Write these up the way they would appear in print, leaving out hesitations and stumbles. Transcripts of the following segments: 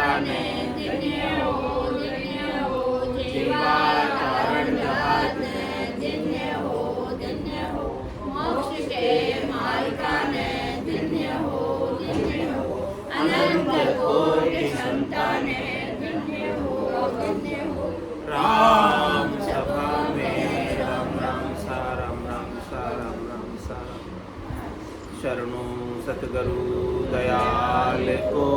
काने धन्य हो जीवा कारण जहाज धन्य हो मोक्ष के मालिकाने धन्य हो अनंत कोटि संताने धन्य हो राम सभा में राम राम सा राम राम सा राम राम सा शरणों सतगुरु दयाल को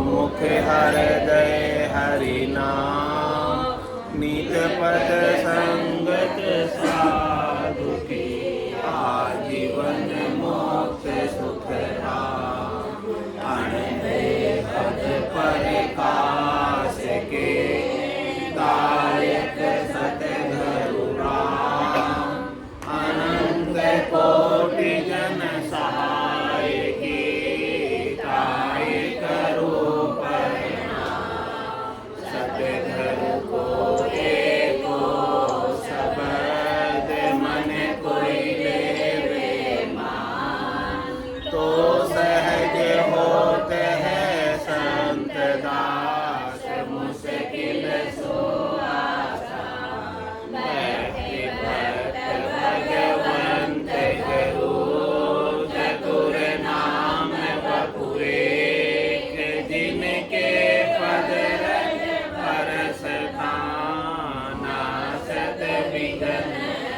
मुख हृदय हरि नाम नीत पद संगत साधु की आजीवन मोक्ष सुख राम अनंत पद प्रकाश के दायक सतगुरु राम अनंत कोटि जन सहाय की कायिक रूप सतगुरु को एको शब्द मन कोई लेवे मान तो सहज होते हैं संत दास मुश्किल सो आसान बैठे भक्त भगवंत गुरु चतुर नाम बपुरे जिनके पद रज परस खाना सत विघ्न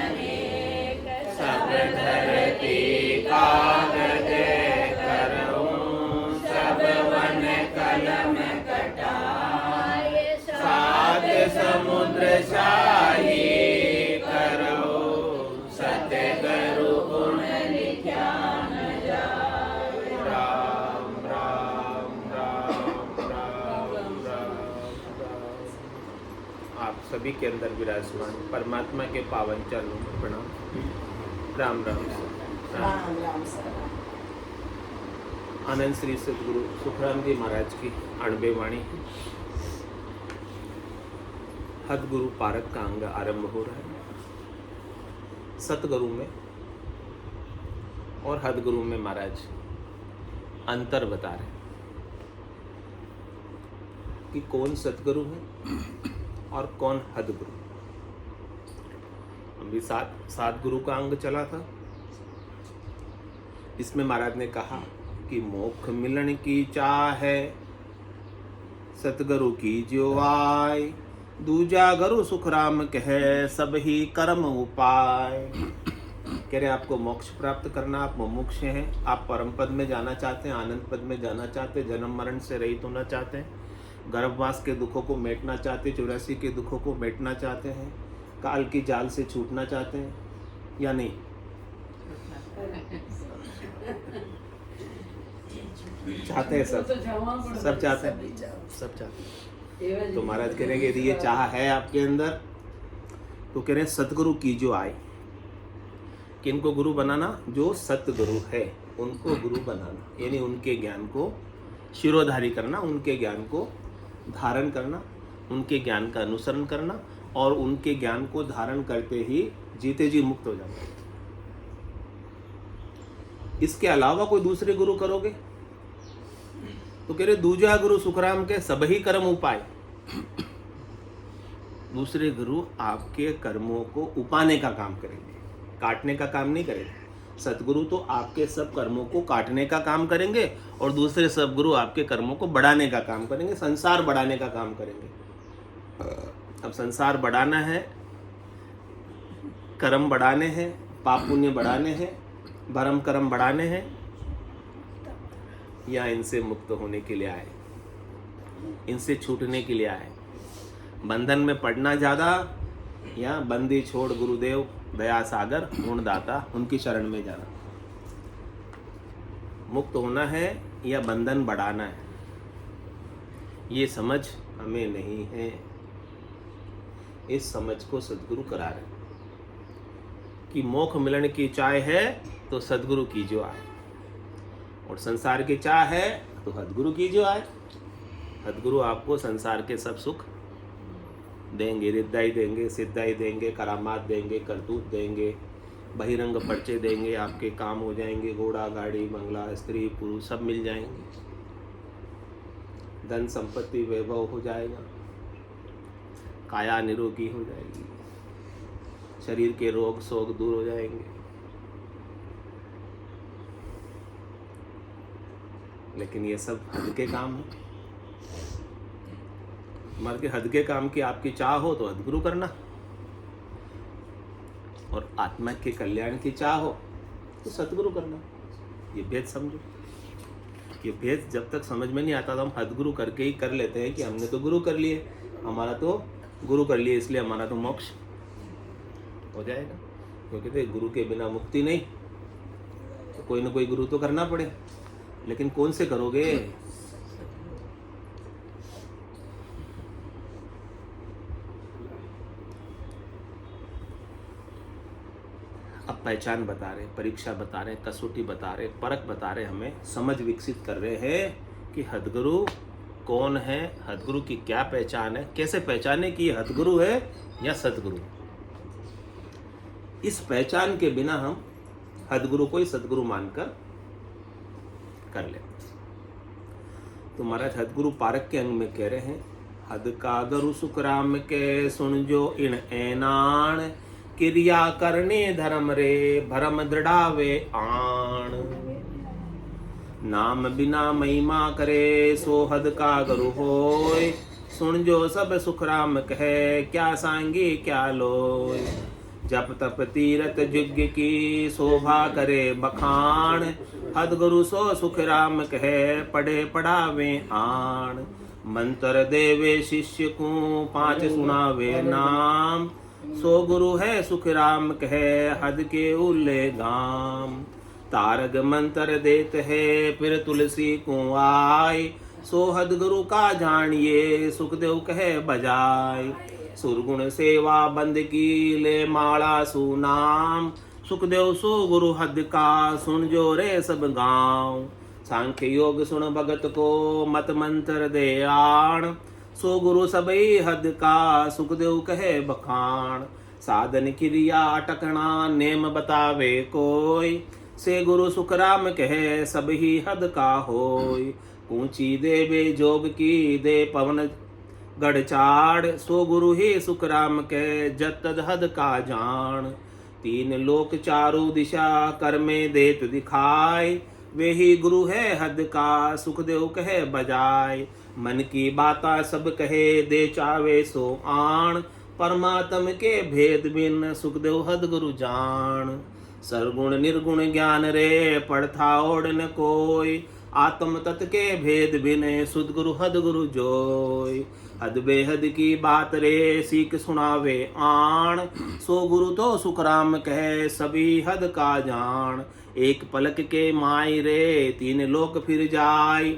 अनेक सब धरती कागज करूं सब वन कलम कटाए सात समुद्र शाही करो सतगुरु गुण नित्यान जाए राम राम राम राम राम। आप सभी के अंदर विराजमान परमात्मा के पावन चरणों में प्रणाम। राम राम राम राम सर। आनंद श्री सतगुरु सुखराम जी महाराज की अणबे वाणी हदगुरु पारक का अंग आरंभ हो रहा है। सतगुरु में और हदगुरु में महाराज अंतर बता रहे कि कौन सतगुरु है और कौन हदगुरु। अभी सात गुरु का अंग चला था। इसमें महाराज ने कहा कि मोक्ष मिलन की चाह है सतगुरु की जो आय दूजा गुरु सुखराम कहे सब ही कर्म उपाय। कह रहे आपको मोक्ष प्राप्त करना, आप मुमुक्ष हैं, आप परम पद में जाना चाहते हैं, आनंद पद में जाना चाहते हैं, जन्म मरण से रहित होना चाहते हैं, गर्भवास के दुखों को मेटना चाहते हैं, 84 के दुखों को मेटना चाहते हैं, काल की जाल से छूटना चाहते हैं या नहीं? चाहते हैं सब चाहते हैं, सब चाहते हैं। तो महाराज कह रहे हैं यदि ये चाह है आपके अंदर तो कह रहे हैं सतगुरु की जो आए। किनको गुरु बनाना? जो सतगुरु है उनको गुरु बनाना, यानी उनके ज्ञान को शिरोधारी करना, उनके ज्ञान को धारण करना, उनके ज्ञान का अनुसरण करना और उनके ज्ञान को धारण करते ही जीते जी मुक्त हो जाना। इसके अलावा कोई दूसरे गुरु करोगे तो कह रहे दूजा गुरु सुखराम के सब ही कर्म उपाय। दूसरे गुरु आपके कर्मों को उपाने का काम करेंगे, काटने का काम नहीं करेंगे। सतगुरु तो आपके सब कर्मों को काटने का काम करेंगे और दूसरे सब गुरु आपके कर्मों को बढ़ाने का काम करेंगे, संसार बढ़ाने का काम करेंगे। अब संसार बढ़ाना है, कर्म बढ़ाने हैं, पाप पुण्य बढ़ाने हैं, भरम कर्म बढ़ाने हैं या इनसे मुक्त होने के लिए आए, इनसे छूटने के लिए आए। बंधन में पड़ना ज़्यादा या बंदी छोड़ गुरुदेव दया सागर गुणदाता उनकी शरण में जाना। मुक्त होना है या बंधन बढ़ाना है, ये समझ हमें नहीं है। इस समझ को सद्गुरु करा रहे कि मोक्ष मिलन की चाह है तो सद्गुरु की जो आए, और संसार की चाह है तो हदगुरु की जो आए। हदगुरु आपको संसार के सब सुख देंगे, रिद्धाई देंगे, सिद्धाई देंगे, करामात देंगे, करतूत देंगे, बहिरंग पर्चे देंगे, आपके काम हो जाएंगे, घोड़ा गाड़ी बंगला स्त्री पुरुष सब मिल जाएंगे, धन संपत्ति वैभव हो जाएगा, काया निरोगी हो जाएगी, शरीर के रोग शोक दूर हो जाएंगे। लेकिन ये सब हद के काम है। मर के हद के काम की आपकी चाह हो तो हदगुरु करना, और आत्मा के कल्याण की चाह हो तो सतगुरु करना। ये भेद समझो। ये भेद जब तक समझ में नहीं आता तो हम हदगुरु करके ही कर लेते हैं कि हमने तो गुरु कर लिए, हमारा तो गुरु कर लिए, इसलिए हमारा तो मोक्ष हो जाएगा। क्योंकि तो गुरु के बिना मुक्ति नहीं, तो कोई ना कोई गुरु तो करना पड़े। लेकिन कौन से करोगे? अब पहचान बता रहे, परीक्षा बता रहे, कसौटी बता रहे, परख बता रहे, हमें समझ विकसित कर रहे हैं कि हदगुरु कौन है, हदगुरु की क्या पहचान है, कैसे पहचाने कि ये हदगुरु है या सतगुरु। इस पहचान के बिना हम हदगुरु को ही सतगुरु मानकर कर ले। तो महाराज हदगुरु पारक के अंग में कह रहे हैं, हद का गुरु सुखराम के सुन जो इन ऐनान, क्रिया करने धर्म रे भरम दृढ़ावे आण। नाम बिना महिमा करे सो हद का गुरु होय, सुन जो सब सुखराम कहे क्या सांगे क्या लोय। जप तप तीरथ यज्ञ की शोभा करे बखान, हद गुरु सो सुख राम कहे पढ़े पढ़ावे आण। मंत्र देवे शिष्य को 5 सुनावे नाम, सो गुरु है सुख राम कहे हद के उल्ले गाम। तारग मंत्र देत है फिर तुलसी को आय, सो हद गुरु का जानिए सुखदेव कहे बजाय। सुरगुण सेवा बंद की ले माला सुनाम, सुखदेव सो गुरु हद का सुन जो रे सब गाँव। सांख्य योग सुन भगत को मत मंत्र दे आण, सो गुरु सबई हद का सुखदेव कहे बखान। साधन क्रिया अटकना नेम बतावे कोई, से गुरु सुखराम कहे सब ही हद का होय। ऊंची देवे जोग की दे पवन गढ़ चाड़, सो गुरु ही सुखराम के जत तद हद का जान। 3 लोक चारों दिशा कर में देत दिखाए, वे ही गुरु है हद का सुखदेव कहे बजाय। मन की बाता सब कहे दे चावे सो आण, परमात्म के भेद बिन सुखदेव हद गुरु जान। सरगुण निर्गुण ज्ञान रे पढ़ता ओढ़ न कोई, आत्म तत् के भेद बिन सुध गुरु हद गुरु जोय। हद बेहद की बात रे सीख सुनावे आण, सो गुरु तो सुखराम कहे सभी हद का जान। एक पलक के माय रे 3 लोक फिर जाय,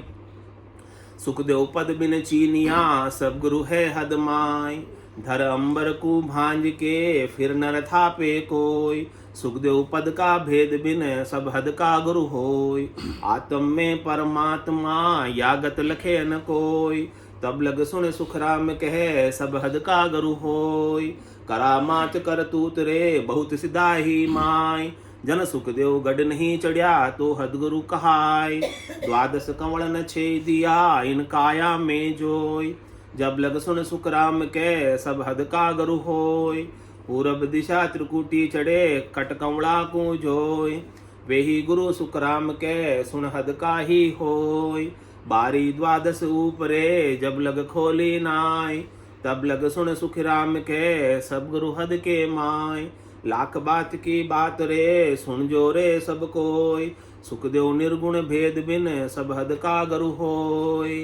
सुखदेव पद बिन चीनिया सब गुरु है हद माय। धर अंबर को भांज के फिर नर थापे कोई, सुखदेव पद का भेद बिन सब हद का गुरु होय। आत्म में परमात्मा यागत लखे न कोई, तब लग सुन सुखराम कहे सब हद का गुरु होय। करामात कर तूत रे बहुत सिधा ही माय, जन सुखदेव गढ़ नहीं चढ़िया तो हद गुरु कहाय। 12 कंवल न छे दिया इन काया में जोय, जब लग सुन सुखराम के सब हद का गुरु होय। पूरब दिशा त्रिकुटी चढ़े कट कंवड़ा को जोय, वे ही गुरु सुखराम के सुन हद का ही होय। 12 ऊपरे जब लग खोली नाय, तब लग सुन सुखराम के सब गुरु हद के माय। लाख बात की बात रे सुन जो रे सब कोय, सुखदेव निर्गुण भेद बिन सब हद का गुरु होय।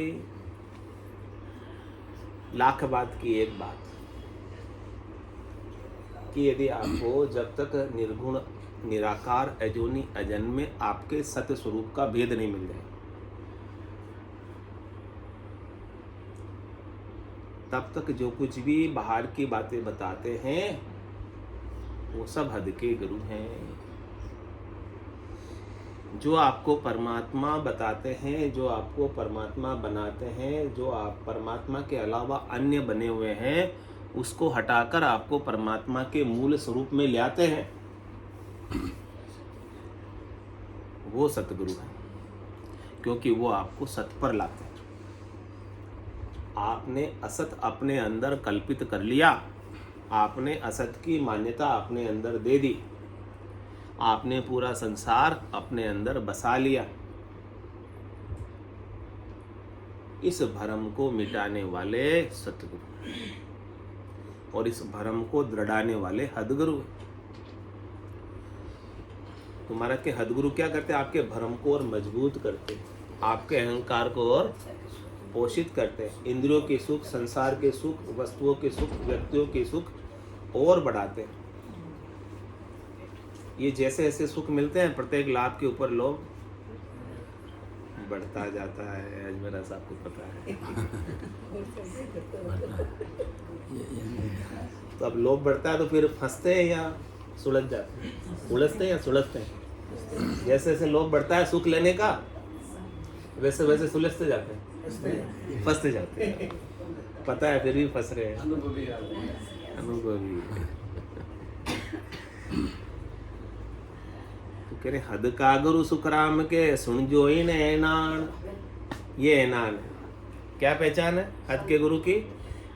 लाख बात की एक बात कि यदि आपको जब तक निर्गुण निराकार अजोनी अजन्मे आपके सत्य स्वरूप का भेद नहीं मिल जाए, तब तक जो कुछ भी बाहर की बातें बताते हैं वो सब हद के गुरु हैं। जो आपको परमात्मा बताते हैं, जो आपको परमात्मा बनाते हैं, जो आप परमात्मा के अलावा अन्य बने हुए हैं, उसको हटाकर आपको परमात्मा के मूल स्वरूप में ले आते हैं, वो सतगुरु है। क्योंकि वो आपको सत पर लाते हैं। आपने असत अपने अंदर कल्पित कर लिया, आपने असत की मान्यता अपने अंदर दे दी, आपने पूरा संसार अपने अंदर बसा लिया। इस भ्रम को मिटाने वाले सतगुरु और इस भ्रम को दृढ़ाने वाले हदगुरु। तुम्हारा के हदगुरु क्या करते हैं? आपके भ्रम को और मजबूत करते हैं, आपके अहंकार को और पोषित करते हैं, इंद्रियों के सुख, संसार के सुख, वस्तुओं के सुख, व्यक्तियों के सुख और बढ़ाते हैं। ये जैसे जैसे सुख मिलते हैं, प्रत्येक लाभ के ऊपर लोभ बढ़ता जाता है। आज मेरा साहब को पता है। तो अब लोभ बढ़ता है तो फिर फंसते हैं या सुलझ जाते हैं? उलझते हैं या सुलझते हैं? जैसे जैसे लोभ बढ़ता है सुख लेने का, वैसे वैसे सुलझते जाते हैं, फंसते जाते हैं। पता है फिर भी फंस रहे हैं। अनुभवी। तो कह रहे हद का गुरु सुखराम के सुन जो ही न ऐनान। ये ऐनान है, क्या पहचान है हद के गुरु की?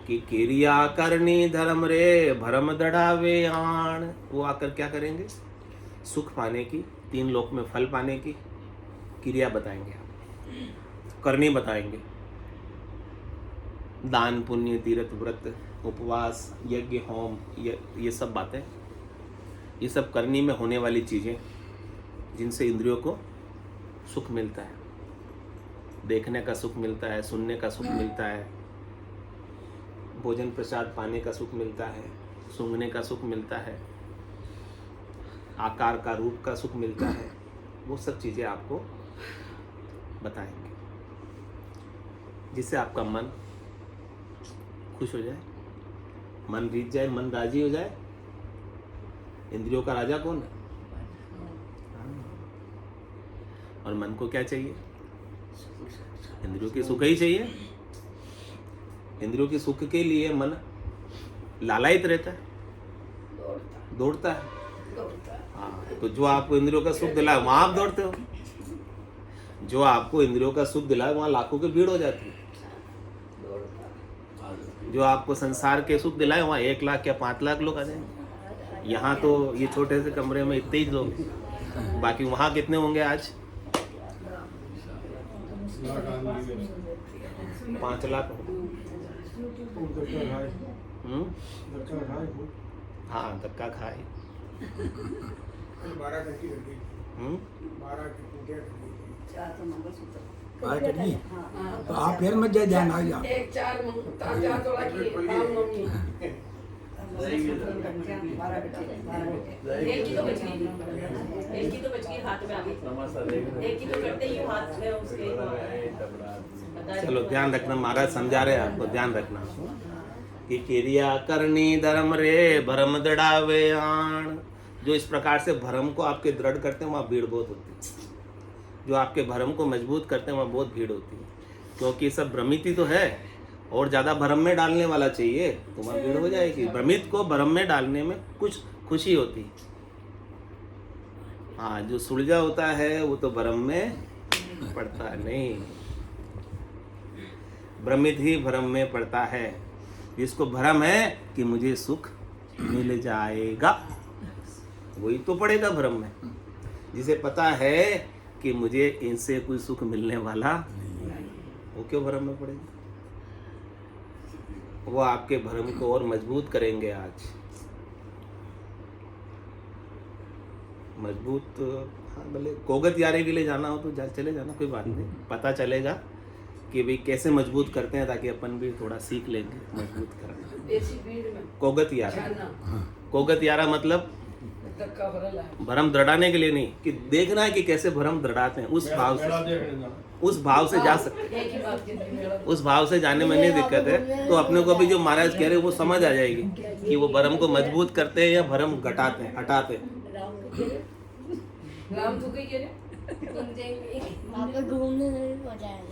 कि क्रिया करनी धर्म रे भरम दढ़ावे आण। वो आकर क्या करेंगे? सुख पाने की, 3 लोक में फल पाने की क्रिया बताएंगे, आप करनी बताएंगे। दान पुण्य तीर्थ व्रत उपवास यज्ञ होम, ये सब बातें, ये सब करनी में होने वाली चीज़ें जिनसे इंद्रियों को सुख मिलता है। देखने का सुख मिलता है, सुनने का सुख मिलता है, भोजन प्रसाद पाने का सुख मिलता है, सूंघने का सुख मिलता है, आकार का रूप का सुख मिलता है। वो सब चीज़ें आपको बताएंगे जिससे आपका मन खुश हो जाए, मन रीझ जाए, मन राजी हो जाए। इंद्रियों का राजा कौन है? और मन को क्या चाहिए? इंद्रियों के सुख ही चाहिए। इंद्रियों के सुख के लिए मन लालायित रहता है, दौड़ता है। हाँ, तो जो आपको इंद्रियों का सुख दिलाए वहां आप दौड़ते हो। जो आपको इंद्रियों का सुख दिलाए वहां लाखों की भीड़ हो जाती है। जो आपको संसार के सुख दिलाए वहां 1 लाख या 5 लाख लोग आ जाएंगे। यहाँ तो ये छोटे से कमरे में इतने ही लोग, बाकी वहां कितने होंगे आज? 5 लाख। हाँ, धक्का खाए। 12 घंटी कर दी। 12 तो आप फिर मत जाए, ध्यान आ गया। एक 4 तोड़ा की एक की तो बच गई, एक की तो बच गई, हाथ में आ गई। एक की तो करते ही हाथ में उसके। चलो ध्यान रखना, महाराज समझा रहे हैं आपको, ध्यान रखना कि क्रिया करनी धर्म रे भरम दृढ़ावे आण। जो इस प्रकार से भरम को आपके दृढ़ करते हैं वहाँ भीड़ बहुत होती है। जो आपके भरम को मजबूत करते हैं वहाँ बहुत भीड़ होती है, क्योंकि सब भ्रमित ही तो है। और ज़्यादा भरम में डालने वाला चाहिए तो वहाँ भीड़ हो जाएगी। भ्रमित को भरम में डालने में कुछ खुशी होती है। हाँ, जो सुलझा होता है वो तो भरम में पड़ता नहीं, भ्रमित ही भरम में पड़ता है। जिसको भरम है कि मुझे सुख मिल जाएगा, वही तो पड़ेगा भ्रम में। जिसे पता है कि मुझे इनसे कोई सुख मिलने वाला, वो क्यों भ्रम में पड़ेगा? वो आपके भ्रम को और मजबूत करेंगे। आज मजबूत, हाँ, भले कोगत यारे के लिए जाना हो तो चले जाना, कोई बात नहीं। पता चलेगा कि भाई कैसे मजबूत करते हैं, ताकि अपन भी थोड़ा सीख लेंगे मजबूत करना। कोगत यारा, कोगत यारा मतलब भरम दृढ़ाने के लिए नहीं, कि देखना है कि कैसे भरम दृढ़ाते हैं। उस भाव से जा सकते, उस भाव से जाने में नहीं दिक्कत है। तो अपने को भी जो महाराज कह रहे हैं वो समझ आ जाएगी कि वो भरम को मजबूत करते हैं या भरम घटाते हैं, हटाते हैं।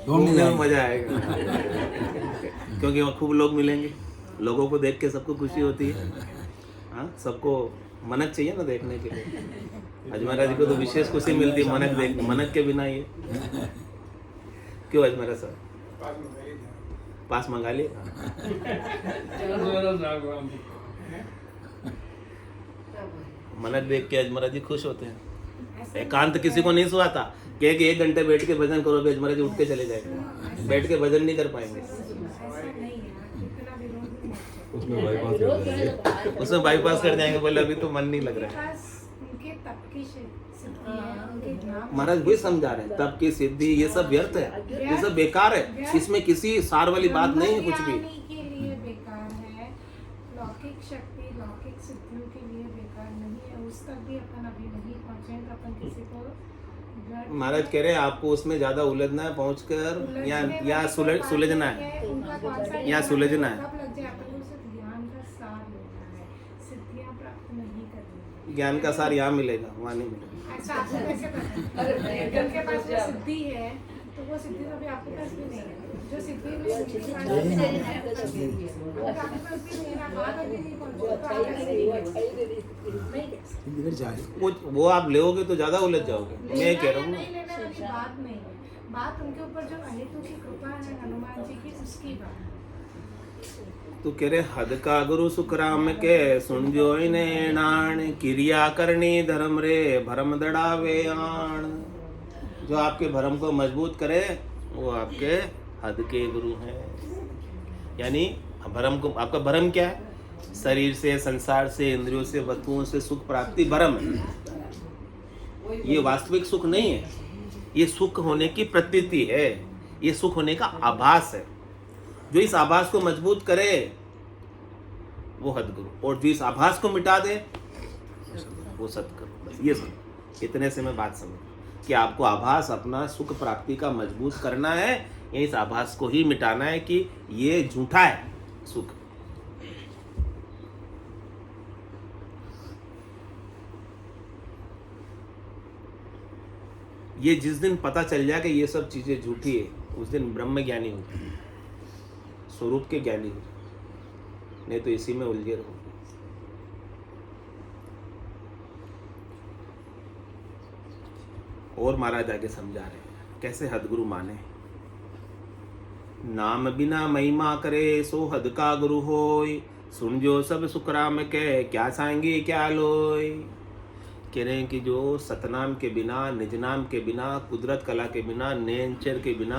घूमने में मजा आएगा क्योंकि वहाँ खूब लोग मिलेंगे। लोगों को देख के सबको खुशी होती है। हाँ, सबको मनक चाहिए ना देखने के लिए। अजमेरा जी को तो विशेष खुशी मिलती है मनक देख, मनक के बिना ये क्यों अजमेरा सर? पास मंगा लिए। मनक देख के अजमरा जी खुश होते हैं। एकांत किसी को नहीं सुहाता, कहे कि 1 घंटे बैठ के भजन करो, अजमरा जी उठ के चले जाएंगे, बैठ के भजन नहीं कर पाएंगे। उसमें बाईपास कर जाएंगे, बोले अभी तो मन नहीं लग रहा है। महाराज वही समझा रहे हैं, तब की सिद्धि ये सब व्यर्थ है, ये सब बेकार है, इसमें किसी सार वाली बात नहीं है कुछ भी। के लिए बेकार है, लौकिक शक्ति लौकिक सिद्धियों के लिए बेकार नहीं है। उस तक भी अपन अभी नहीं पहुंचे हैं, तो अपन किसी को महाराज कह रहे हैं आपको उसमें ज्यादा उलझना है, पहुंचकर या सुलझना है, या सुलझना है। कब लग जाए, अपन को सिर्फ ज्ञान का सार लेना है, सिद्धियां प्राप्त नहीं करनी है। ज्ञान का सार यहाँ मिलेगा, वहाँ नहीं मिलेगा। ऐसा आपको कैसे पता है? जिनके पास वो सिद्धि है, तो वो सिद्धि तो अभी आपके पास भी नहीं है। जो सिद्धि में उनके पास भी नहीं है, वो आपके पास भी नहीं है ना, हाथ अभी नहीं पहुंचा, तो आप कैसे इधर जा रही वो आप लोगे तो ज्यादा उलझ जाओगे। मैं कह रहा हूँ नहीं लेने वाली बात नहीं है, बात उनके ऊपर जो अहेतु की कृपा है हनुमान जी की, उसकी बात है। तो कह रहे हद का गुरु सुखराम के सुन जो इने नाण, क्रिया करनी धर्म रे भरम दड़ावे आण। जो आपके भरम को मजबूत करे वो आपके हद के गुरु हैं। यानी भरम को, आपका भरम क्या है? शरीर से, संसार से, इंद्रियों से, वस्तुओं से सुख प्राप्ति भरम है। ये वास्तविक सुख नहीं है, ये सुख होने की प्रतीति है, ये सुख होने का आभास है। जो इस आभास को मजबूत करे वो हदगुरु, और जो इस आभास को मिटा दे वो सतगुरु। बस ये समझ, इतने से मैं बात समझ कि आपको आभास अपना सुख प्राप्ति का मजबूत करना है, या इस आभास को ही मिटाना है कि ये झूठा है सुख। ये जिस दिन पता चल जाए कि ये सब चीजें झूठी है, उस दिन ब्रह्म ज्ञानी हो जाए, स्वरूप के ज्ञानी हो जाए, नहीं तो इसी में उलझे रहो। और महाराज आगे समझा रहे हैं कैसे हदगुरु माने। नाम बिना महिमा करे सो हद का गुरु होय, सुन जो सब सुखराम के क्या सांगे क्या लोय। कह रहे हैं कि जो सतनाम के बिना, निज नाम के बिना, कुदरत कला के बिना, नेचर के बिना,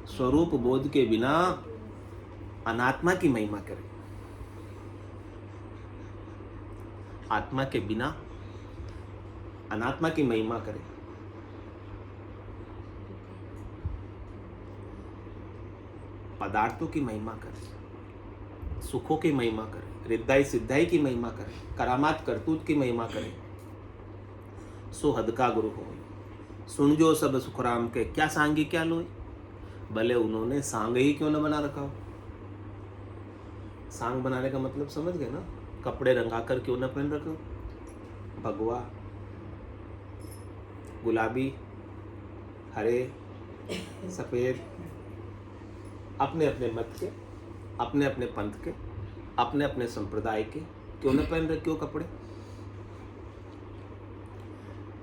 स्वरूप बोध के बिना अनात्मा की महिमा करे, आत्मा के बिना अनात्मा की महिमा करे, पदार्थों की महिमा करे, सुखों की महिमा करे, रिद्धाई सिद्धाई की महिमा करे, करामात करतूत की महिमा करे, सो हद का गुरु हो। सुन जो सब सुखराम के क्या सांगी क्या लोई। भले उन्होंने सांग ही क्यों न बना रखा हो। सांग बनाने का मतलब समझ गए ना, कपड़े रंगा कर क्यों न पहन रखो, भगवा, गुलाबी, हरे, सफेद, अपने अपने मत के, अपने अपने पंथ के, अपने अपने संप्रदाय के क्यों न पहन रखे हो कपड़े।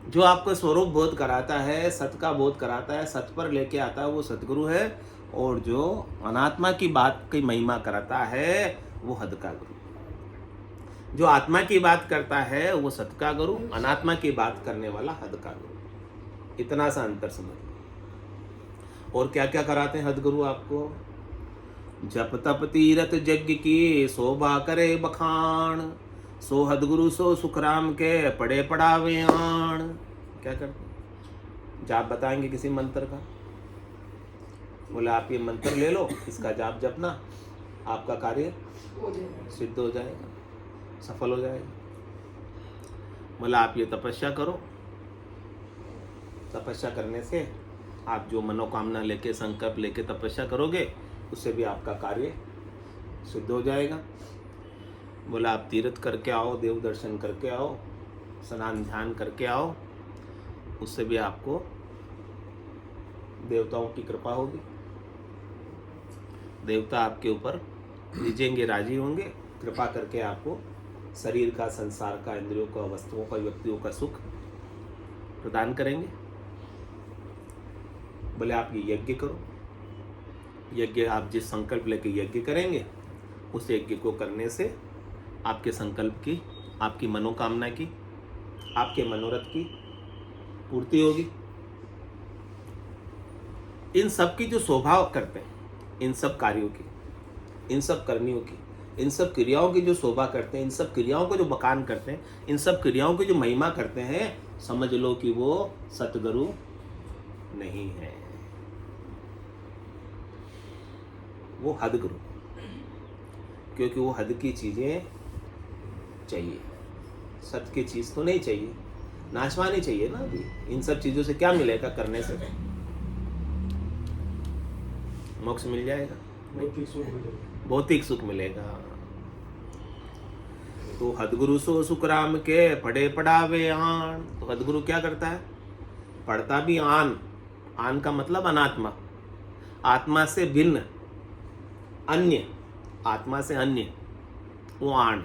जो आपको स्वरूप बोध कराता है, सत का बोध कराता है, सत पर लेके आता है वो सतगुरु है, और जो अनात्मा की बात की महिमा कराता है वो हद का गुरु। जो आत्मा की बात करता है वो सत का गुरु, अनात्मा की बात करने वाला हद का गुरु। इतना सा अंतर समझ। और क्या क्या कराते हैं हद गुरु आपको? जप तप तीरथ यज्ञ की शोभा करे बखान, सो हदगुरु सो सुखराम के पड़े पड़ावे आण। क्या करते? जाप बताएंगे किसी मंत्र का, बोला आप ये मंत्र ले लो, इसका जाप जपना, आपका कार्य सिद्ध हो जाएगा, सफल हो जाएगा। बोला आप ये तपस्या करो, तपस्या करने से आप जो मनोकामना लेके, संकल्प लेके तपस्या करोगे, उससे भी आपका कार्य सिद्ध हो जाएगा। बोला आप तीर्थ करके आओ, देव दर्शन करके आओ, स्नान ध्यान करके आओ, उससे भी आपको देवताओं की कृपा होगी, देवता आपके ऊपर रिझेंगे, राजी होंगे, कृपा करके आपको शरीर का, संसार का, इंद्रियों का, वस्तुओं का, व्यक्तियों का सुख प्रदान करेंगे। बोले आप ये यज्ञ करो, यज्ञ आप जिस संकल्प लेके यज्ञ करेंगे, उस यज्ञ को करने से आपके संकल्प की, आपकी मनोकामना की, आपके मनोरथ की पूर्ति होगी। इन सब की जो शोभा करते हैं, इन सब कार्यों की, इन सब कर्मियों की, इन सब क्रियाओं की जो शोभा करते हैं, इन सब क्रियाओं को जो बखान करते हैं, इन सब क्रियाओं की जो महिमा करते हैं, समझ लो कि वो सतगुरु नहीं है, वो हदगुरु। क्योंकि वो हद की चीजें चाहिए, सत्य की चीज तो नहीं चाहिए, नाशवानी चाहिए ना। अभी इन सब चीजों से क्या मिलेगा करने से? मोक्ष मिल जाएगा, भौतिक सुख मिलेगा। तो हदगुरु सो सुखराम के पढ़े पढ़ावे आन। तो हदगुरु क्या करता है? पढ़ता भी आन। आन का मतलब अनात्मा, आत्मा से भिन्न, अन्य, आत्मा से अन्य, वो आन।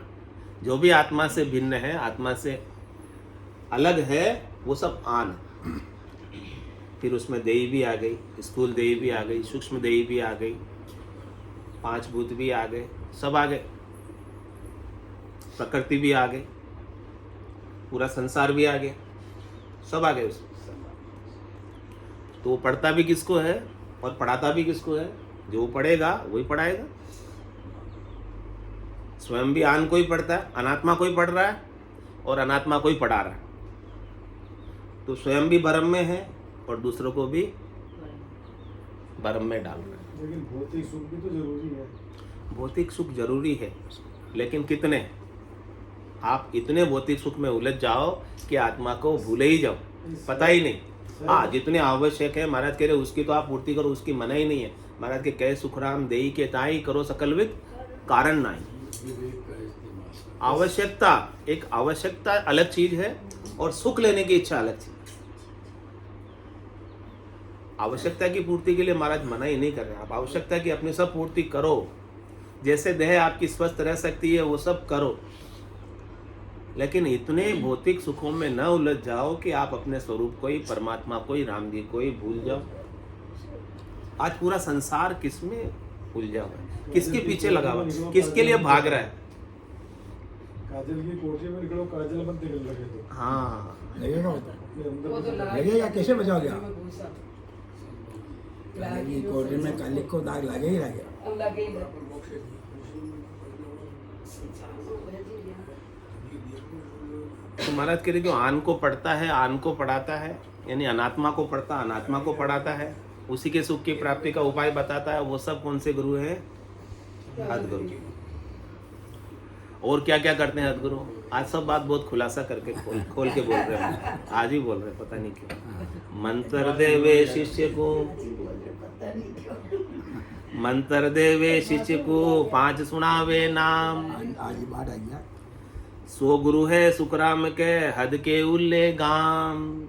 जो भी आत्मा से भिन्न है, आत्मा से अलग है, वो सब आन। फिर उसमें देही भी आ गई, स्थूल देही भी आ गई, सूक्ष्म देही भी आ गई, 5 भूत भी आ गए, सब आ गए, प्रकृति भी आ गई, पूरा संसार भी आ गया, सब आ गए उसमें। तो वो पढ़ता भी किसको है और पढ़ाता भी किसको है? जो पढ़ेगा वही पढ़ाएगा। स्वयं भी आन को ही पढ़ता है, अनात्मा को ही पढ़ रहा है, और अनात्मा को ही पढ़ा रहा है। तो स्वयं भी भ्रम में है और दूसरों को भी भ्रम में डाल रहा है। लेकिन भौतिक सुख भी तो जरूरी है। भौतिक सुख जरूरी है, लेकिन कितने? आप इतने भौतिक सुख में उलझ जाओ कि आत्मा को भूले ही जाओ, पता ही नहीं। हाँ, जितने आवश्यक है महाराज कह रहे उसकी तो आप पूर्ति करो, उसकी मना ही नहीं है। महाराज के कहे सुखराम देई के ताई करो सकलविद कारण नहीं। आवश्यकता, एक आवश्यकता अलग चीज है और सुख लेने की इच्छा अलग चीज। आवश्यकता की पूर्ति के लिए महाराज मना ही नहीं कर रहे। आप आवश्यकता की अपनी सब पूर्ति करो, जैसे देह आपकी स्वस्थ रह सकती है वो सब करो, लेकिन इतने भौतिक सुखों में न उलझ जाओ कि आप अपने स्वरूप को ही, परमात्मा को ही, राम जी को ही भूल जाओ। आज पूरा संसार किसमें उलझा हुआ है, किसके पीछे लगा हुआ है, किसके लिए भाग रहा है? काजल की कोठी में निकलो, काजल मत निकल लगे तो। हाँ, लगेगा वो तो। लगेगा, कैसे बचाओगे आप? काली कोठी में काली को दाग लगे ही लगेगा। तो महाराज कह रहे जो आन को पढ़ता है, आन को पढ़ाता है, यानी अनात्मा को पढ़ता, अनात्मा को पढ़ाता है, उसी के सुख की प्राप्ति का उपाय बताता है, वो सब कौन से गुरु हैं? हदगुरु। और क्या क्या करते हैं हदगुरु? आज सब बात बहुत खुलासा करके खोल के बोल रहे हैं, आज ही बोल रहे हैं, पता नहीं क्यों। मंत्र देवे शिष्य को, मंत्र देवे शिष्य को, 5 सुनावे नाम। आज ही बात आई है। सो गुरु है सुखराम के हद के उल्ले गाम।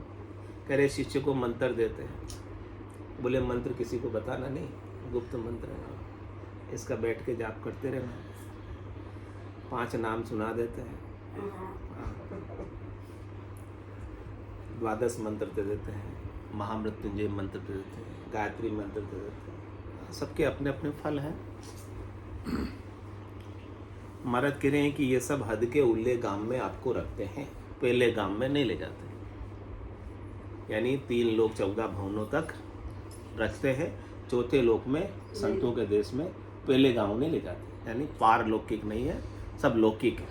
करे शिष्य को मंत्र देते हैं। बोले मंत्र किसी को बताना नहीं, गुप्त मंत्र है, इसका बैठ के जाप करते रहना। 5 नाम सुना देते हैं, 12 मंत्र दे देते हैं, महामृत्युंजय मंत्र दे देते हैं, गायत्री मंत्र दे देते हैं। सबके अपने अपने फल हैं। महाराज कह रहे हैं कि ये सब हद के उल्ले गांव में आपको रखते हैं, पहले गांव में नहीं ले जाते। यानी 3 लोक 14 भवनों तक रखते हैं, चौथे लोक में संतों के देश में पहले गांव नहीं ले जाते। यानी पारलौकिक नहीं है, सब लौकिक है,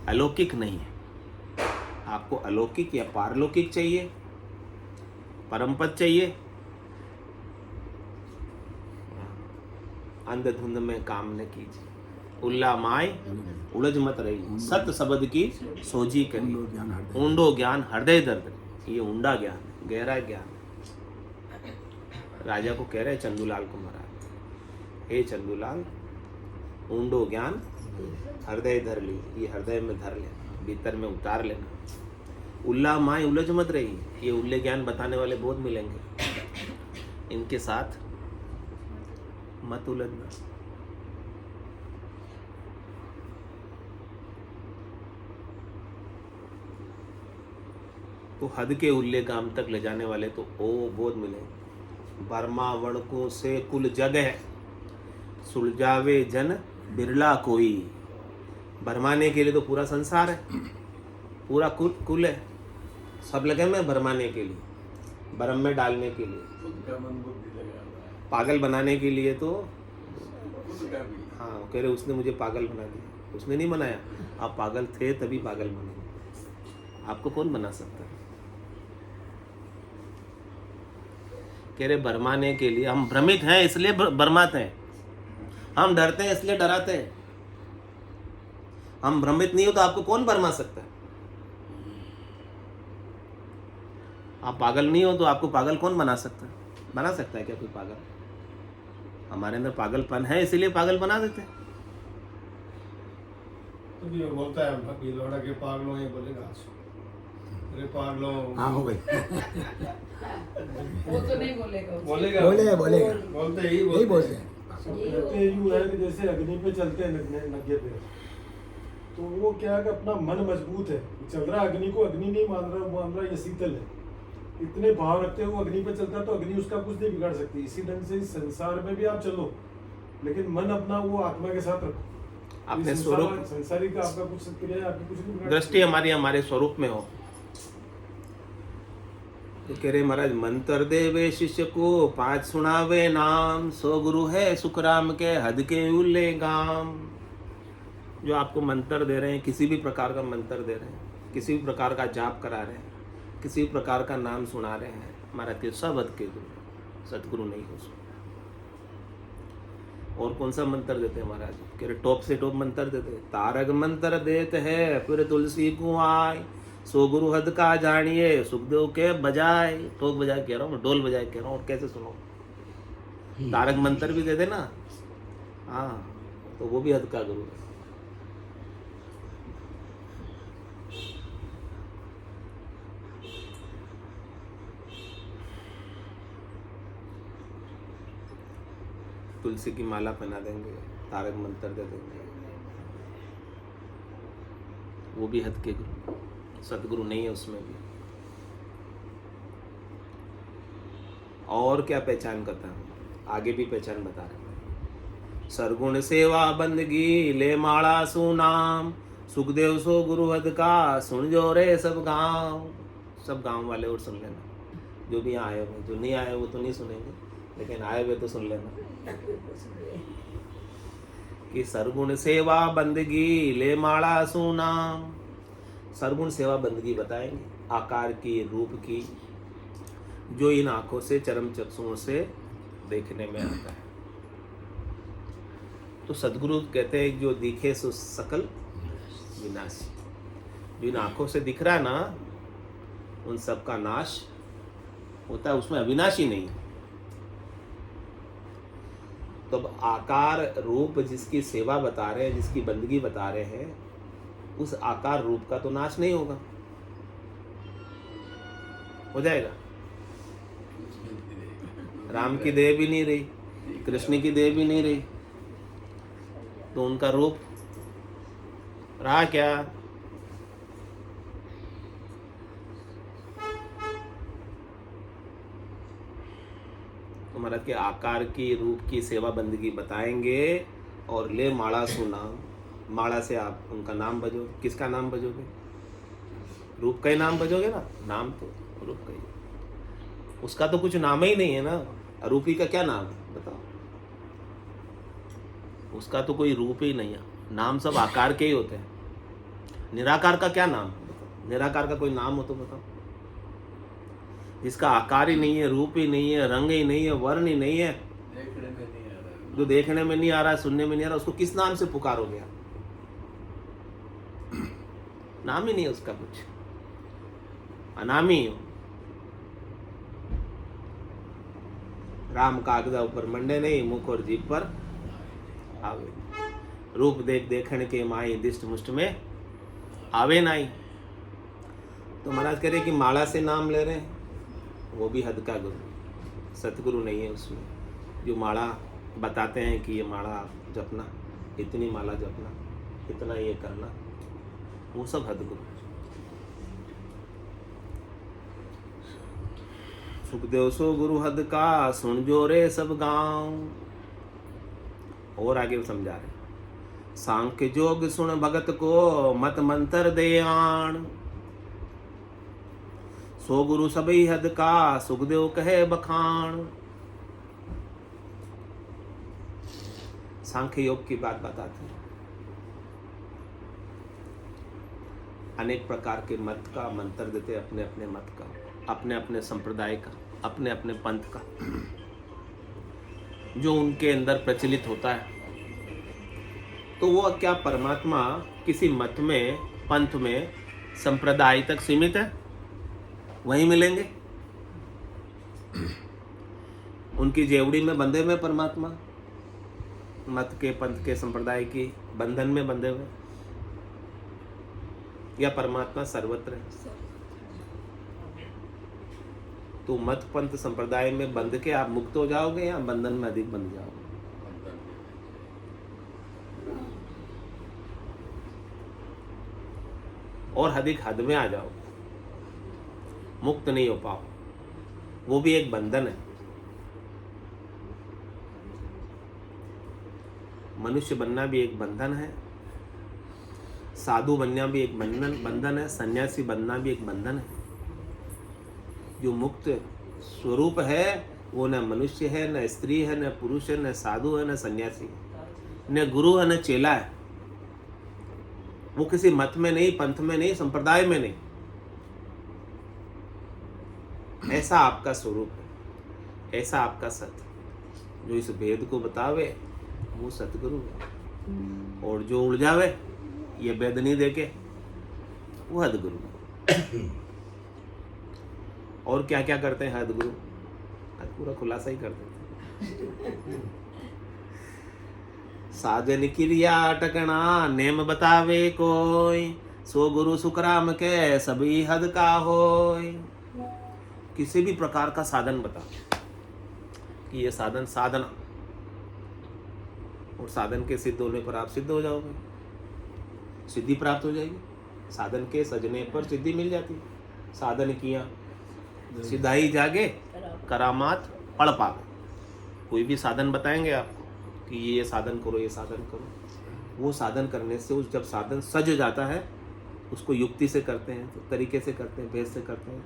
अलौकिक नहीं है। आपको अलौकिक या पारलौकिक चाहिए, परमपद चाहिए, अंधधुंध में काम न कीजिए, उल्ला माय उलझ मत रही, सत्य शब्द की सोजी करी, ऊंडो ज्ञान हृदय दर्द। ये ऊंडा ज्ञान, गहरा ज्ञान। राजा को कह रहे चंदूलाल को महाराज, हे चंदूलाल, ऊंडो ज्ञान हृदय धर ली, ये हृदय में धर लेना, भीतर में उतार लेना। उल्ला माय उलझ मत रही, ये उल्ले ज्ञान बताने वाले बहुत मिलेंगे, इनके साथ मत उलझना। तो हद के उल्ले गाम तक ले जाने वाले तो ओ बहुत मिलेंगे। बर्मा वणकों से कुल जग है, सुलझावे जन बिरला कोई। भरमाने के लिए तो पूरा संसार है, पूरा कुल है, सब लगे में भरमाने के लिए, भरम में डालने के लिए, पागल बनाने के लिए। तो हाँ, कह रहे उसने मुझे पागल बना दिया। उसने नहीं बनाया, आप पागल थे तभी पागल बने। आपको कौन बना सकता है? कह रहे भरमाने के लिए। हम भ्रमित हैं इसलिए भरमाते हैं, हम डरते हैं इसलिए डराते हैं। हम भ्रमित नहीं हो तो आपको कौन भरमा सकता है? आप पागल नहीं हो तो आपको पागल कौन बना सकता है? बना सकता है क्या कोई पागल? हमारे अंदर पागलपन है इसीलिए पागल बना देते हैं। तो ये बोलता है कि लौड़ा के पागलों, ये बोलेगा अरे पागलों। हाँ हो गई। वो तो नहीं बोलेगा। बोलेगा बोलेगा बोलते ही यही बोलते हैं। कहते यूँ है कि जैसे अग्नि पे चलते हैं नगे पे, तो वो क्या है कि अपना मन मजबूत है, चल रहा है अग्नि को, अग्नि नहीं मान रहा ये शीतल है, इतने भाव रखते हुए अग्नि पे चलता है, तो अग्नि उसका कुछ नहीं बिगाड़ सकती। इसी ढंग से इस संसार में भी आप चलो, लेकिन मन अपना वो आत्मा के साथ रखो। अपने स्वरूप, संसारिक आपका कुछ क्रिया आपकी कुछ नहीं बिगाड़ दृष्टि हमारी हमारे स्वरूप में हो। तो कह रहे महाराज मंत्र देवे शिष्य को 5 सुनावे नाम, 100 गुरु है सुखराम के हद के उल्ले गाम। जो आपको मंत्र दे रहे हैं, किसी भी प्रकार का मंत्र दे रहे हैं, किसी भी प्रकार का जाप करा रहे हैं, किसी भी प्रकार का नाम सुना रहे हैं, महाराज के सब हद के गुरु, सतगुरु नहीं हो सकते। और कौन सा मंत्र देते हैं महाराज? कह रहे टॉप से टॉप मंत्र देते हैं। तारक मंत्र देते हैं फिर तुलसी कुआय, 100 गुरु हद का जानिए सुखदेव के बजाय। ठोक बजाय कह रहा हूँ, डोल बजाय कह रहा हूँ, और कैसे सुनो? तारक मंत्र भी दे देना, हाँ, तो वो भी हद का गुरु है। तुलसी की माला पहना देंगे, तारक मंत्र दे देंगे, वो भी हद के गुरु, सतगुरु नहीं है उसमें भी। और क्या पहचान करता हूँ, आगे भी पहचान बता रहे हैं। सरगुण सेवा बंदगी ले माला सुनाम, सुखदेव सो गुरु हद का सुन जो रे सब गांव। सब गांव वाले और सुन लेना, जो भी आए हुए, जो नहीं आए वो तो नहीं सुनेंगे, लेकिन आए हुए तो सुन लेना कि सरगुण सेवा बंदगी ले माला सुनाम। सरगुण सेवा बंदगी बताएंगे, आकार की, रूप की, जो इन आंखों से, चरम चक्षुओं से देखने में आता है। तो सदगुरु कहते हैं जो दिखे सो सकल विनाशी। जो इन आंखों से दिख रहा है ना, उन सब का नाश होता है, उसमें अविनाशी नहीं है। तो आकार रूप जिसकी सेवा बता रहे हैं, जिसकी बंदगी बता रहे हैं, उस आकार रूप का तो नाश नहीं होगा, हो जाएगा। राम की देह भी नहीं रही, कृष्ण की देह भी नहीं रही, तो उनका रूप रहा क्या? तो महाराज के आकार की, रूप की सेवा बंदगी बताएंगे और ले माला सुनाम। माला से आप उनका नाम बजो। किसका नाम बजोगे? रूप का ही नाम बजोगे ना, नाम तो रूप का ही। उसका तो कुछ नाम ही नहीं है ना, रूपी का क्या नाम है बताओ? उसका तो कोई रूप ही नहीं है, नाम सब आकार के ही होते हैं। निराकार का क्या नाम बताओ? निराकार का कोई नाम हो तो बताओ? जिसका आकार ही नहीं है, रूप ही नहीं है, रंग ही नहीं है, वर्ण ही नहीं है, देखने में नहीं आ रहा, जो देखने में नहीं आ रहा, सुनने में नहीं आ रहा, उसको किस नाम से पुकारोगे आप? नाम ही नहीं है उसका, कुछ अनामी हो। राम कागजा ऊपर मंडे नहीं, मुख और जीभ पर आवे। रूप देख देखण के माई, दिष्ट मुष्ट में आवे नाई। तो महाराज कह रहे कि माला से नाम ले रहे हैं, वो भी हद का गुरु, सतगुरु नहीं है उसमें। जो माला बताते हैं कि ये माला जपना, इतनी माला जपना, इतना ये करना, वो सब हद गुरु। सुखदेव सो गुरु हद का सुन जो रे सब गांव। और आगे वो समझा रहे, सांख्य जोग सुन भगत को मत मंत्र दे आण। सो गुरु सबई हद का सुखदेव कहे बखान। सांख्य योग की बात बताते हैं। अनेक प्रकार के मत का मंत्र देते, अपने अपने मत का, अपने अपने संप्रदाय का, अपने अपने पंथ का, जो उनके अंदर प्रचलित होता है। तो वो क्या परमात्मा किसी मत में, पंथ में, संप्रदाय तक सीमित है? वहीं मिलेंगे? उनकी जेवड़ी में बंधे हुए परमात्मा, मत के, पंथ के, संप्रदाय की बंधन में बंधे हुए, या परमात्मा सर्वत्र है? तो मत, पंथ, संप्रदाय में बंध के आप मुक्त हो जाओगे या बंधन में अधिक बंध जाओगे? और अधिक हद में आ जाओ, मुक्त नहीं हो पाओ। वो भी एक बंधन है। मनुष्य बनना भी एक बंधन है, साधु बनना भी एक बंधन है, सन्यासी बनना भी एक बंधन है। जो मुक्त स्वरूप है वो न मनुष्य है, न स्त्री है, न पुरुष है, न साधु है, न सन्यासी है, न गुरु है, न चेला है। वो किसी मत में नहीं, पंथ में नहीं, संप्रदाय में नहीं। ऐसा आपका स्वरूप है, ऐसा आपका सत्य। जो इस भेद को बतावे वो सतगुरु है, और जो उड़ जावे ये भेद नहीं देके वो हदगुरु है। और क्या क्या करते हैं हदगुरु? पूरा खुलासा ही कर देते हैं। साजन क्रिया अटकना नेम बतावे कोई, सो गुरु सुखराम के सभी हद का होय। किसी भी प्रकार का साधन बता कि ये साधन साधना, और साधन के सिद्ध होने पर आप सिद्ध हो जाओगे, सिद्धि प्राप्त हो जाएगी। साधन के सजने पर सिद्धि मिल जाती है। साधन किया सिधाई जागे, करामात पढ़ पावे। कोई भी साधन बताएंगे आपको कि ये साधन करो, ये साधन करो, वो साधन करने से उस जब साधन सज जाता है, उसको युक्ति से करते हैं, तो तरीके से करते हैं, भेद से करते हैं,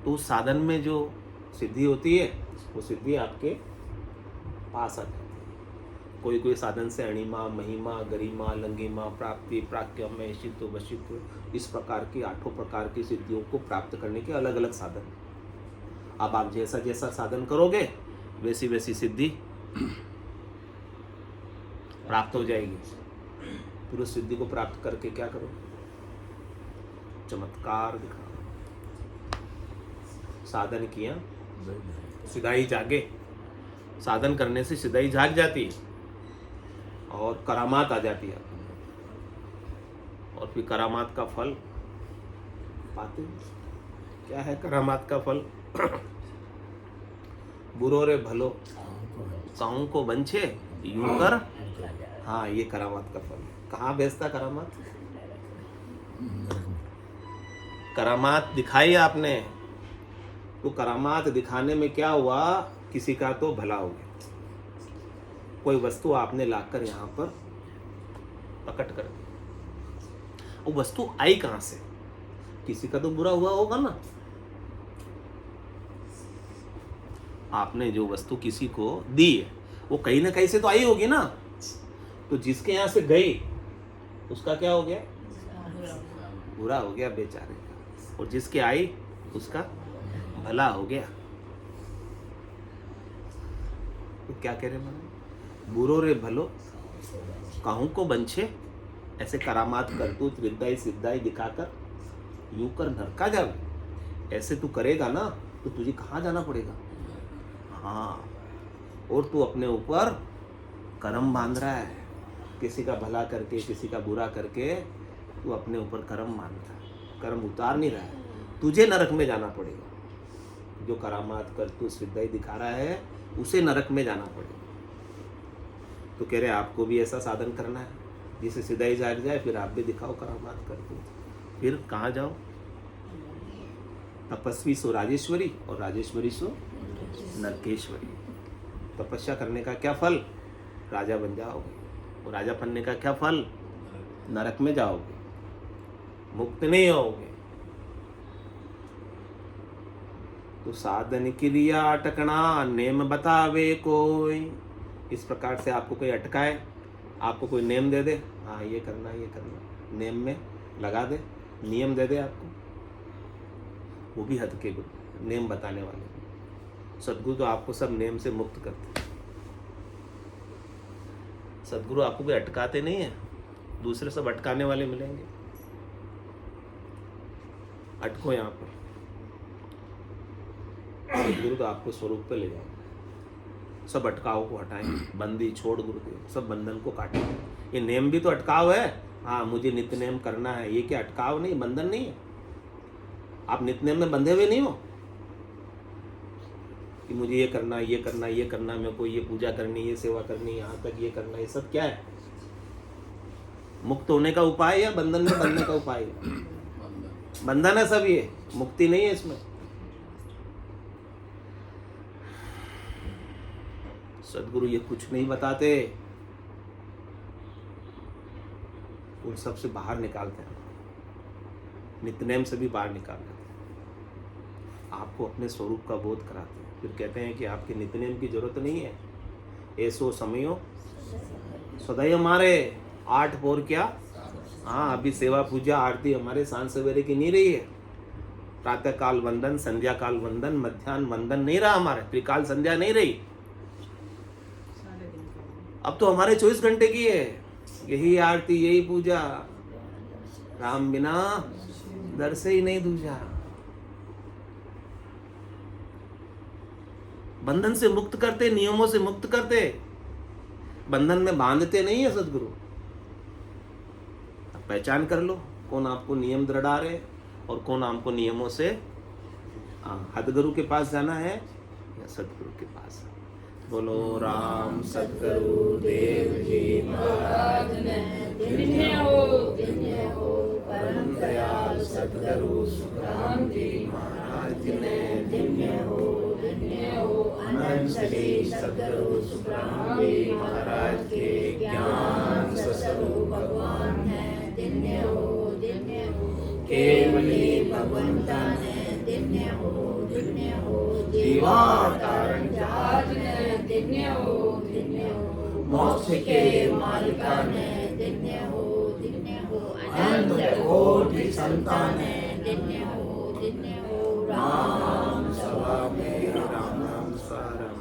तो उस साधन में जो सिद्धि होती है वो सिद्धि आपके पास आ जाती है। कोई कोई साधन से अणिमा, महिमा, गरिमा, लंगिमा, प्राप्ति, प्राक्यम, ऐशित्व, वशित्व, इस प्रकार की 8 प्रकार की सिद्धियों को प्राप्त करने के अलग अलग साधन। अब आप जैसा जैसा साधन करोगे वैसी वैसी सिद्धि प्राप्त हो जाएगी। फिर उस सिद्धि को प्राप्त करके क्या करो? चमत्कार दिखा। साधन किया सिधाई जागे, साधन करने से सिधाई जाग जाती है और करामात आ जाती है, और फिर करामात का फल पाते हैं। क्या है करामात का फल? बुरो रे भलो काहू को बंछे यूं कर। हाँ, ये करामात का फल। कहाँ भेजता करामात? करामात दिखाई आपने, तो करामात दिखाने में क्या हुआ? किसी का तो भला हो गया। कोई वस्तु आपने लाकर यहाँ पर प्रकट कर दी, वो वस्तु आई कहाँ से? किसी का तो बुरा हुआ होगा ना। आपने जो वस्तु किसी को दी है वो कहीं ना कहीं से तो आई होगी ना। तो जिसके यहाँ से गई उसका क्या हो गया? बुरा हो गया बेचारे का, और जिसके आई उसका भला हो गया। तो क्या कह रहे मानो? बुरो रे भलो काहू को बंछे, ऐसे करामात करतूत विद्याई सिद्धाई दिखाकर यूं कर नरका जावे। ऐसे तू करेगा ना तो तुझे कहाँ जाना पड़ेगा? हाँ, और तू अपने ऊपर कर्म बांध रहा है। किसी का भला करके, किसी का बुरा करके तू अपने ऊपर कर्म बांध रहा है, कर्म उतार नहीं रहा है। तुझे नरक में जाना पड़ेगा। जो करामात कर तू सिद्धाई दिखा रहा है उसे नरक में जाना पड़ेगा। तो कह रहे आपको भी ऐसा साधन करना है जिसे सिद्धाई जाग जाए, फिर आप भी दिखाओ करामात कर तू। फिर कहाँ जाओ? तपस्वी सो राजेश्वरी और राजेश्वरी सो नरकेश्वरी। तपस्या करने का क्या फल? राजा बन जाओगे। और राजा बनने का क्या फल? नरक में जाओगे, मुक्त नहीं होगे। तो साधन क्रिया अटकना नेम बतावे कोई। इस प्रकार से आपको कोई अटकाए, आपको कोई नेम दे दे, हाँ ये करना ये करना, नेम में लगा दे, नियम दे दे आपको, वो भी हद के गुरु, नेम बताने वाले। सदगुरु तो आपको सब नेम से मुक्त करते हैं। सदगुरु आपको कोई अटकाते नहीं है, दूसरे सब अटकाने वाले मिलेंगे। अटको यहाँ पर, सदगुरु तो आपको स्वरूप पे ले जाएंगे। सब अटकाव को हटाएंगे, बंदी छोड़ गुरुदेव, सब बंधन को काटेंगे। ये नेम भी तो अटकाव है। हाँ मुझे नित्य नेम करना है, ये क्या अटकाव नहीं, बंधन नहीं है? आप नित्य नेम में बंधे हुए नहीं हो कि मुझे ये करना ये करना ये करना, मेरे को ये पूजा करनी, ये सेवा करनी, यहाँ तक ये करना, ये सब क्या है? मुक्त होने का उपाय या बंधन में बनने का उपाय है? बंधन है सब, ये मुक्ति नहीं है इसमें। सदगुरु ये कुछ नहीं बताते, उन सब से बाहर निकालते हैं, नित्यनेम से भी बाहर निकाल देते हैं, आपको अपने स्वरूप का बोध कराते हैं। फिर कहते हैं कि आपके नित्यनेम की जरूरत नहीं है, ऐसो समयो सदैव हमारे 8 पोर क्या। हाँ अभी सेवा पूजा आरती हमारे सांझ सवेरे की नहीं रही है। प्रातः काल वंदन, संध्या काल वंदन, मध्यान्ह वंदन नहीं रहा हमारे, त्रिकाल संध्या नहीं रही। अब तो हमारे 24 घंटे की है, यही आरती यही पूजा, राम बिना दर से ही नहीं दूजा। बंधन से मुक्त करते, नियमों से मुक्त करते, बंधन में बांधते नहीं है सदगुरु। अब पहचान कर लो कौन आपको नियम दृढ़ा रहे और कौन आपको नियमों से हदगुरु के पास जाना है या सदगुरु के पास। बोलो राम सदगुरु देव जी महाराज ने धन्य हो परम दयाल सदगुरु सुखराम जी महाराज ने धन्य हो अनंत श्री सदगुरु सुखराम जी महाराज के ज्ञान स्वरूप भगवान है। धन्य हो केवली भगवंता ने धन्य हो जीवावतारण जहाज ने धन्य हो मोक्ष के मालिका ने धन्य हो अनंत कोटि संतान ने धन्य हो राम सभा में राम नाम सारम